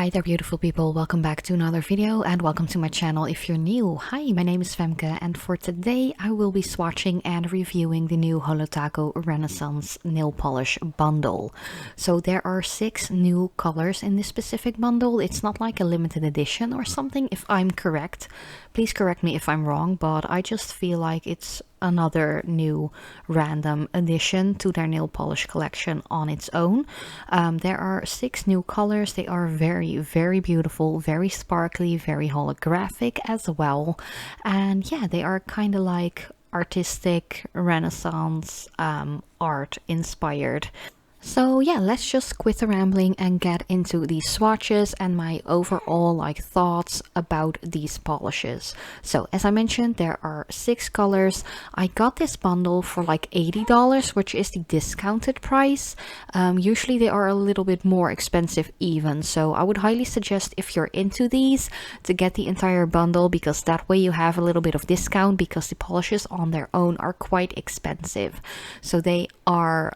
Hi there beautiful people, welcome back to another video and welcome to my channel if you're new. Hi, my name is Femke and for today I will be swatching and reviewing the new Holo Taco Renaissance nail polish bundle. So there are 6 new colors in this specific bundle. It's not like a limited edition or something if I'm correct. Please correct me if I'm wrong, but I just feel like it's another new random addition to their nail polish collection on its own. There are 6 new colors. They are very beautiful, very sparkly, very holographic as well, and yeah, they are kind of like artistic Renaissance art inspired. So yeah, let's just quit the rambling and get into these swatches and my overall thoughts about these polishes. So as I mentioned, there are 6 colors. I got this bundle for like $80, which is the discounted price. Usually they are a little bit more expensive even, so I would highly suggest if you're into these to get the entire bundle, because that way you have a little bit of discount, because the polishes on their own are quite expensive. So they are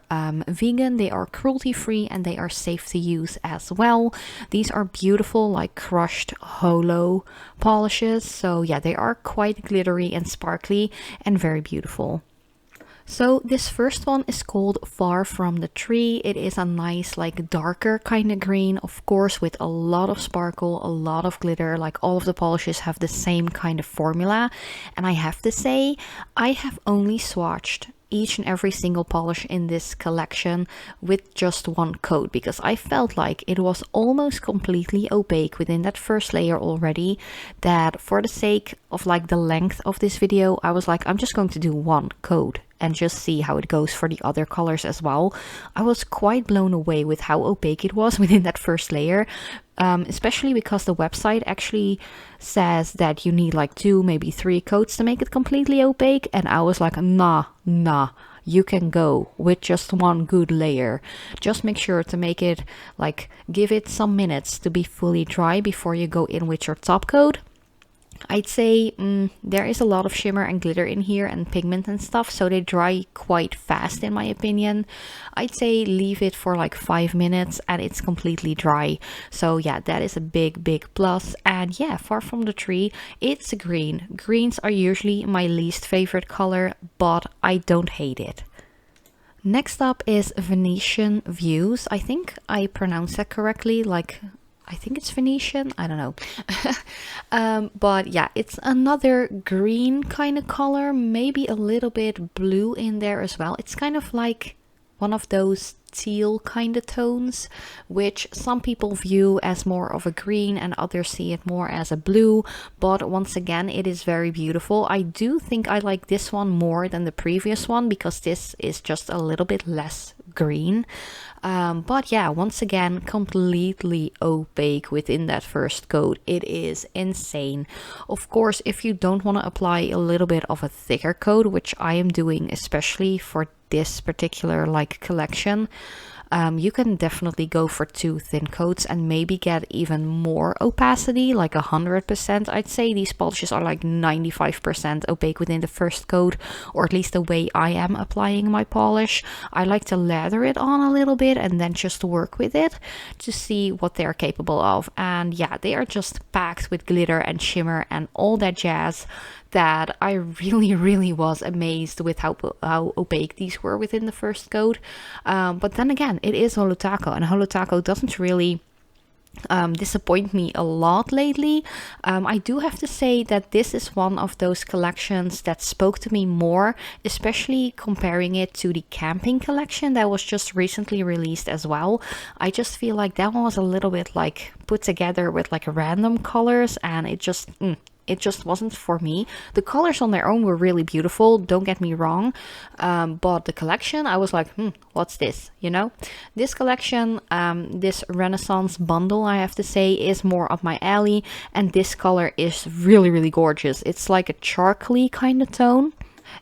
vegan, they are cruelty free, and they are safe to use as well. These are beautiful like crushed holo polishes, so yeah, they are quite glittery and sparkly and very beautiful. So this first one is called Far From the Tree. It is a nice like darker kind of green, of course, with a lot of sparkle, a lot of glitter. Like all of the polishes have the same kind of formula, and I have to say I have only swatched each and every single polish in this collection with just one coat, because I felt like it was almost completely opaque within that first layer already, that for the sake of like the length of this video, I was like, I'm just going to do one coat and just see how it goes for the other colors as well. I was quite blown away with how opaque it was within that first layer, especially because the website actually says that you need like 2, maybe 3 coats to make it completely opaque, and I was like, nah, you can go with just one good layer. Just make sure to make it like, give it some minutes to be fully dry before you go in with your top coat. I'd say there is a lot of shimmer and glitter in here and pigment and stuff, so they dry quite fast in my opinion. I'd say leave it for like 5 minutes and it's completely dry. So yeah, that is a big plus. And yeah, Far From the Tree, it's a green. Greens are usually my least favorite color, but I don't hate it. Next up is Venetian Views. I think I pronounced that correctly, like I think it's Venetian, I don't know. But yeah, it's another green kind of color, maybe a little bit blue in there as well. It's kind of like one of those teal kind of tones, which some people view as more of a green and others see it more as a blue, but once again, it is very beautiful. I do think I like this one more than the previous one, because this is just a little bit less green. But yeah, once again, completely opaque within that first coat. It is insane. Of course, if you don't want to apply a little bit of a thicker coat, which I am doing especially for this particular like collection, you can definitely go for 2 thin coats and maybe get even more opacity, like 100%. I'd say these polishes are like 95% opaque within the first coat, or at least the way I am applying my polish. I like to lather it on a little bit and then just work with it to see what they're capable of. And yeah, they are just packed with glitter and shimmer and all that jazz, that I really was amazed with how opaque these were within the first coat. But then again, it is Holo Taco, and Holo Taco doesn't really disappoint me a lot lately. I do have to say that this is one of those collections that spoke to me more, especially comparing it to the camping collection that was just recently released as well. I just feel like that one was a little bit like put together with like random colors, and it just wasn't for me. The colors on their own were really beautiful, don't get me wrong, but the collection, I was like, what's this, you know? This collection, this Renaissance bundle, I have to say, is more up my alley, and this color is really gorgeous. It's like a charcoaly kind of tone.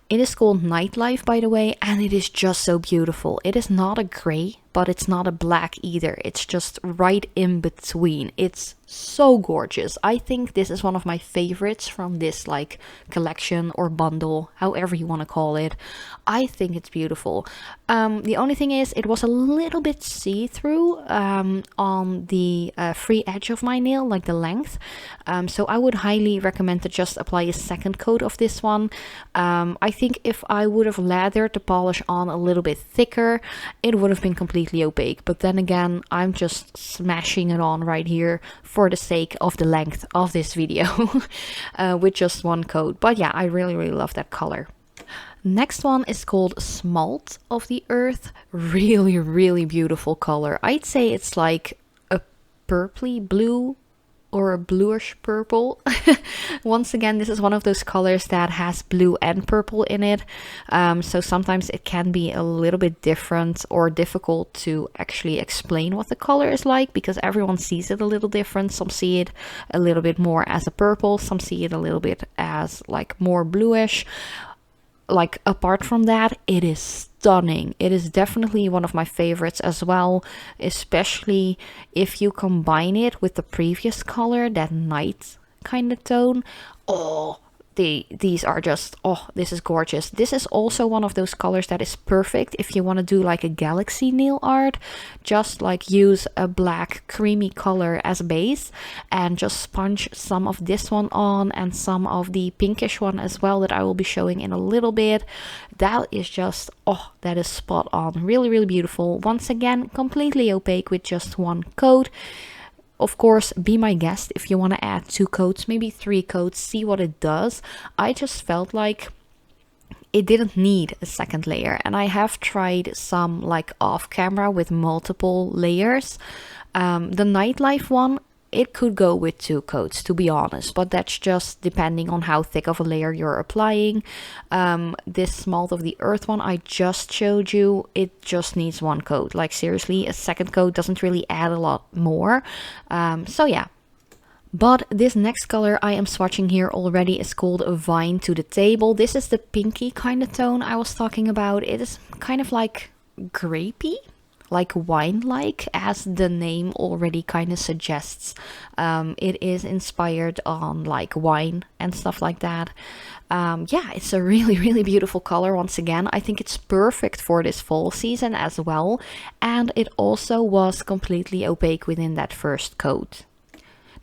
It is called Nightlife, by the way, and it is just so beautiful. It is not a gray but it's not a black either. It's just right in between. It's so gorgeous. I think this is one of my favorites from this like collection or bundle, however you want to call it. I think it's beautiful. The only thing is it was a little bit see-through on the free edge of my nail, like the length. So I would highly recommend to just apply a second coat of this one. I think if I would have lathered the polish on a little bit thicker, it would have been completely opaque. But then again, I'm just smashing it on right here for the sake of the length of this video with just one coat. But yeah, I really love that color. Next one is called Smalt of the Earth. Really beautiful color. I'd say it's like a purpley blue or a bluish purple. Once again, this is one of those colors that has blue and purple in it. So sometimes it can be a little bit different or difficult to actually explain what the color is like, because everyone sees it a little different. Some see it a little bit more as a purple, some see it a little bit as like more bluish. Like apart from that, it is stunning. It is definitely one of my favorites as well, especially if you combine it with the previous color, that night kind of tone. Oh, these are just, oh, this is gorgeous. This is also one of those colors that is perfect if you want to do like a galaxy nail art. Just like use a black creamy color as a base and just sponge some of this one on and some of the pinkish one as well that I will be showing in a little bit. That is just, oh, that is spot on. Really beautiful. Once again, completely opaque with just one coat. Of course, be my guest if you want to add 2 coats, maybe 3 coats, see what it does. I just felt like it didn't need a second layer, and I have tried some like off camera with multiple layers. The Nightlife one, it could go with 2 coats, to be honest, but that's just depending on how thick of a layer you're applying. This Smalt of the Earth one I just showed you, it just needs 1 coat. Like seriously, a second coat doesn't really add a lot more. So yeah. But this next color I am swatching here already is called a Vine to the Table. This is the pinky kind of tone I was talking about. It is kind of like grapey, like wine-like, as the name already kind of suggests. It is inspired on like wine and stuff like that. Yeah, it's a really beautiful color. Once again, I think it's perfect for this fall season as well, and it also was completely opaque within that first coat.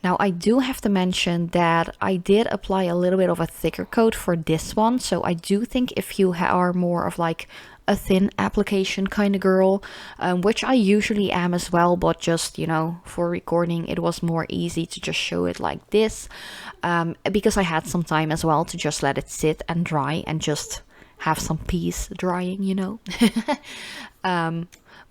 Now I do have to mention that I did apply a little bit of a thicker coat for this one, so I do think if you are more of like a thin application kind of girl, which I usually am as well, but just, you know, for recording it was more easy to just show it like this, because I had some time as well to just let it sit and dry and just have some peace drying, you know.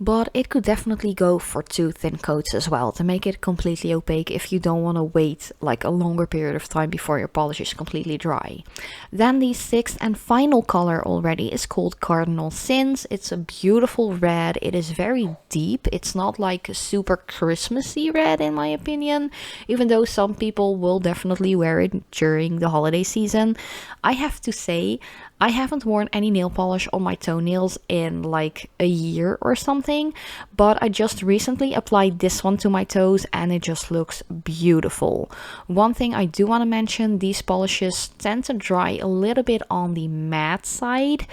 But it could definitely go for 2 thin coats as well to make it completely opaque if you don't want to wait like a longer period of time before your polish is completely dry. Then the 6th and final color already is called Cardinal Sins. It's a beautiful red. It is very deep. It's not like a super Christmassy red in my opinion, even though some people will definitely wear it during the holiday season. I have to say, I haven't worn any nail polish on my toenails in like a year or something, but I just recently applied this one to my toes and it just looks beautiful. One thing I do want to mention, these polishes tend to dry a little bit on the matte side,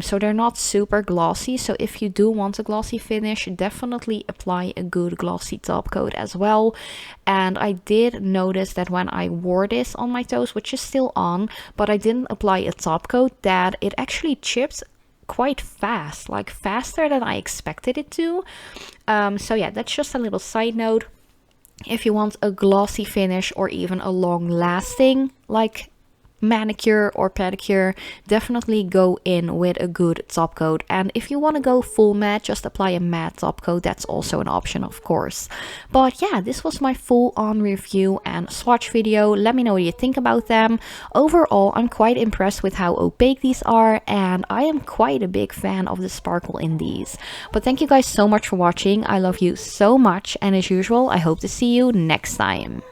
so they're not super glossy. So if you do want a glossy finish, definitely apply a good glossy top coat as well. And I did notice that when I wore this on my toes, which is still on, but I didn't apply a top coat, that it actually chipped quite fast, like faster than I expected it to. So yeah, that's just a little side note. If you want a glossy finish or even a long lasting like manicure or pedicure, definitely go in with a good top coat. And if you want to go full matte, just apply a matte top coat. That's also an option, of course. But yeah, this was my full on review and swatch video. Let me know what you think about them. Overall, I'm quite impressed with how opaque these are, and I am quite a big fan of the sparkle in these. But thank you guys so much for watching. I love you so much, and as usual, I hope to see you next time.